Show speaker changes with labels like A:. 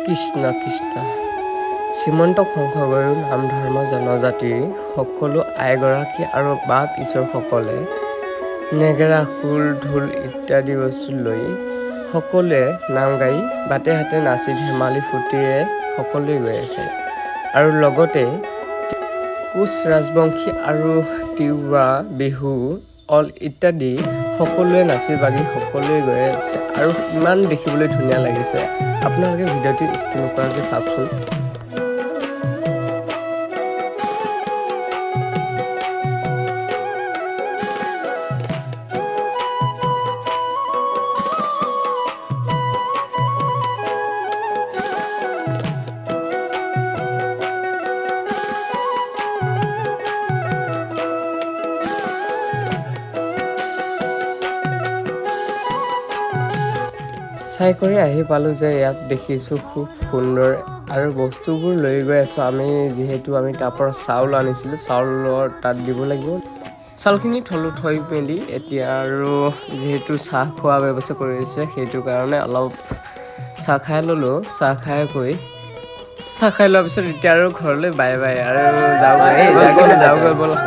A: কৃষ্ণ কৃষ্ণ শ্ৰীমন্ত শংকৰগুৰু নাম ধৰ্ম জনজাতিৰ সকলো আইগৰাকী আৰু বাপ ঈশ্বৰসকলে নেগেৰা খোল ঢোল ইত্যাদি বস্তু লৈ সকলোৱে নাম গাই বাটে হাতে নাচি ধেমালি ফূৰ্তিৰে সকলোৱে গৈ আছে। আৰু লগতে কোচ ৰাজবংশী আৰু তিৱা বিহু অল ইত্যাদি সকলোৱে নাচি বাগি সকলোৱে গৈ আছে আৰু ইমান দেখিবলৈ ধুনীয়া লাগিছে। আপোনালোকে ভিডিঅ'টি স্কিপ নকৰাকৈ চাওকচোন। চাই কৰি আহি পালোঁ যে ইয়াত দেখিছোঁ খুব সুন্দৰ আৰু বস্তুবোৰ লৈ গৈ আছোঁ। যিহেতু আমি তাৰ পৰা চাউল আনিছিলোঁ, চাউলৰ তাত দিব লাগিব। চাউলখিনি থৈ মেলি এতিয়া আৰু যিহেতু চাহ খোৱা ব্যৱস্থা কৰিছে সেইটো কাৰণে অলপ চাহ খাই ল'লোঁ। চাহ খাই লোৱাৰ পিছত এতিয়া আৰু ঘৰলৈ বাই বাই আৰু যাওঁগৈ ব'লা।